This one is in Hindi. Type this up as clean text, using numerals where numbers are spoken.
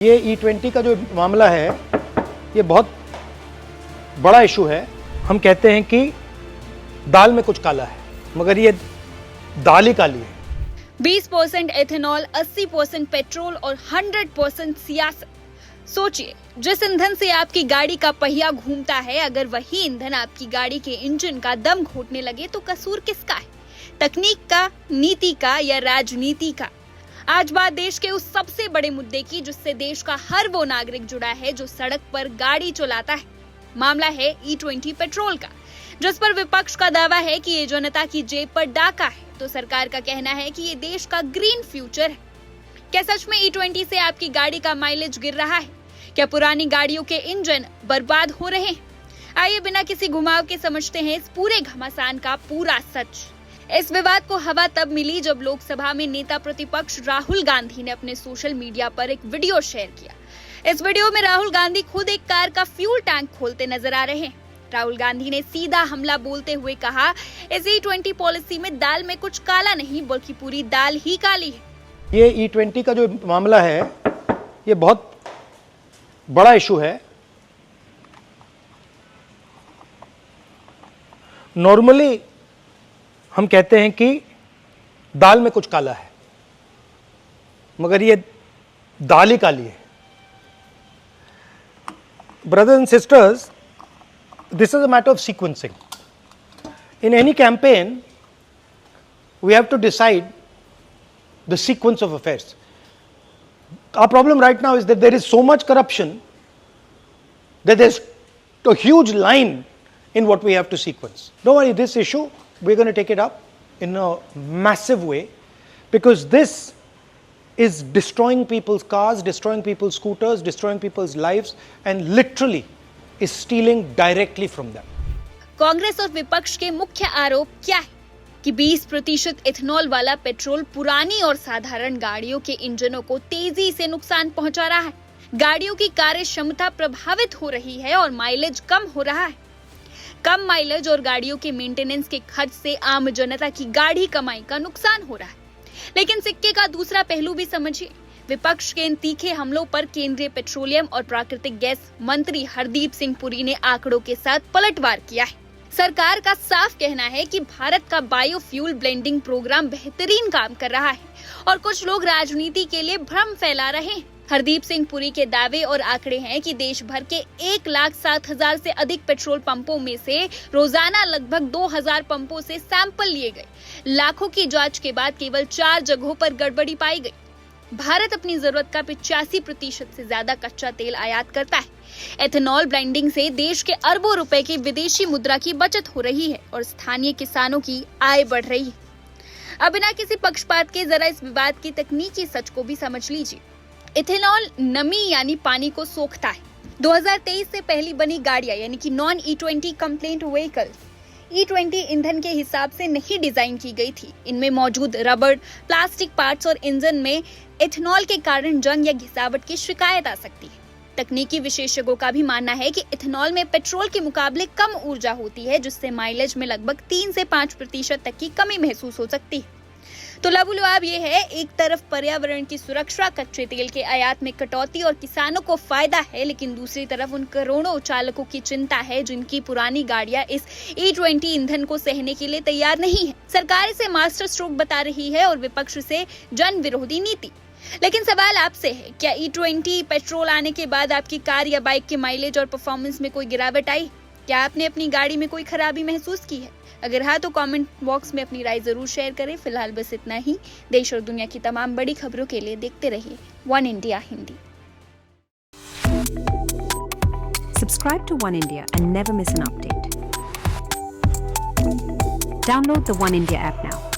ये E20 का जो मामला है ये बहुत बड़ा इशू है। हम कहते हैं कि दाल में कुछ काला है, मगर ये दाल ही काली है। 20% एथेनॉल, 80% पेट्रोल और 100% सियासत। सोचिए, जिस ईंधन से आपकी गाड़ी का पहिया घूमता है, अगर वही ईंधन आपकी गाड़ी के इंजन का दम घोटने लगे तो कसूर किसका है? तकनीक का, नीति का या राजनीति का? आज बात देश के उस सबसे बड़े मुद्दे की जिससे देश का हर वो नागरिक जुड़ा है जो सड़क पर गाड़ी चलाता है। मामला है E20 पेट्रोल का, जिस पर विपक्ष का दावा है कि ये जनता की जेब पर डाका है, तो सरकार का कहना है कि ये देश का ग्रीन फ्यूचर है। क्या सच में E20 से आपकी गाड़ी का माइलेज गिर रहा है? क्या पुरानी गाड़ियों के इंजन बर्बाद हो रहे हैं? आइए बिना किसी घुमाव के समझते हैं इस पूरे घमासान का पूरा सच। इस विवाद को हवा तब मिली जब लोकसभा में नेता प्रतिपक्ष राहुल गांधी ने अपने सोशल मीडिया पर एक वीडियो शेयर किया। इस वीडियो में राहुल गांधी खुद एक कार का फ्यूल टैंक खोलते नजर आ रहे हैं। राहुल गांधी ने सीधा हमला बोलते हुए कहा, इस E20 पॉलिसी में दाल में कुछ काला नहीं बल्कि पूरी दाल ही काली है। ये E20 का जो मामला है ये बहुत बड़ा इशू है। नॉर्मली हम कहते हैं कि दाल में कुछ काला है, मगर ये दाल ही काली है। Brothers and sisters, this is a matter of sequencing. In any campaign, we have to decide the sequence of affairs. Our problem right now is that there is so much corruption that there's a huge line in what we have to sequence. Don't worry, this issue, we're going to take it up in a massive way, because this is destroying people's cars, destroying people's scooters, destroying people's lives, and literally is stealing directly from them. Congress और विपक्ष के मुख्य आरोप क्या है कि 20% इथेनॉल वाला पेट्रोल पुरानी और साधारण गाड़ियों के इंजनों को तेजी से नुकसान पहुंचा रहा है। गाड़ियों की कार्य क्षमता प्रभावित हो रही है और माइलेज कम हो रहा है। कम माइलेज और गाड़ियों के मेंटेनेंस के खर्च से आम जनता की गाढ़ी कमाई का नुकसान हो रहा है। लेकिन सिक्के का दूसरा पहलू भी समझिए। विपक्ष के इन तीखे हमलों पर केंद्रीय पेट्रोलियम और प्राकृतिक गैस मंत्री हरदीप सिंह पुरी ने आंकड़ों के साथ पलटवार किया है। सरकार का साफ कहना है कि भारत का बायोफ्यूल ब्लेंडिंग प्रोग्राम बेहतरीन काम कर रहा है और कुछ लोग राजनीति के लिए भ्रम फैला रहे हैं। हरदीप सिंह पुरी के दावे और आंकड़े हैं कि देश भर के 1,07,000 से अधिक पेट्रोल पंपों में से रोजाना लगभग 2,000 पंपों से सैंपल लिए गए। लाखों की जांच के बाद केवल 4 जगहों पर गड़बड़ी पाई गई। भारत अपनी जरूरत का 85% से ज्यादा कच्चा तेल आयात करता है। एथेनॉल ब्लेंडिंग से देश के अरबों रुपए की विदेशी मुद्रा की बचत हो रही है और स्थानीय किसानों की आय बढ़ रही है। अब बिना किसी पक्षपात के जरा इस विवाद की तकनीकी सच को भी समझ लीजिए। इथेनॉल नमी यानी पानी को सोखता है। 2023 से पहली बनी गाड़ियां यानी कि non E20 complaint vehicles E20 ईंधन के हिसाब से नहीं डिजाइन की गई थी। इनमें मौजूद रबड़, प्लास्टिक पार्ट्स और इंजन में इथेनॉल के कारण जंग या घिसावट की शिकायत आ सकती है। तकनीकी विशेषज्ञों का भी मानना है कि इथेनॉल में पेट्रोल के मुकाबले कम ऊर्जा होती है, जिससे माइलेज में लगभग 3 से 5% तक की कमी महसूस हो सकती है। तो लबुलुआब ये है, एक तरफ पर्यावरण की सुरक्षा, कच्चे तेल के आयात में कटौती और किसानों को फायदा है, लेकिन दूसरी तरफ उन करोड़ों चालकों की चिंता है जिनकी पुरानी गाड़ियां इस E20 ईंधन को सहने के लिए तैयार नहीं है। सरकार इसे मास्टर स्ट्रोक बता रही है और विपक्ष से जन विरोधी नीति। लेकिन सवाल आपसे है, क्या E20 पेट्रोल आने के बाद आपकी कार या बाइक के माइलेज और परफॉर्मेंस में कोई गिरावट आई? क्या आपने अपनी गाड़ी में कोई खराबी महसूस की है? अगर हाँ तो कमेंट बॉक्स में अपनी राय जरूर शेयर करें। फिलहाल बस इतना ही। देश और दुनिया की तमाम बड़ी खबरों के लिए देखते रहिए one India Hindi. Subscribe to One India and never miss an update. Download the One India app now.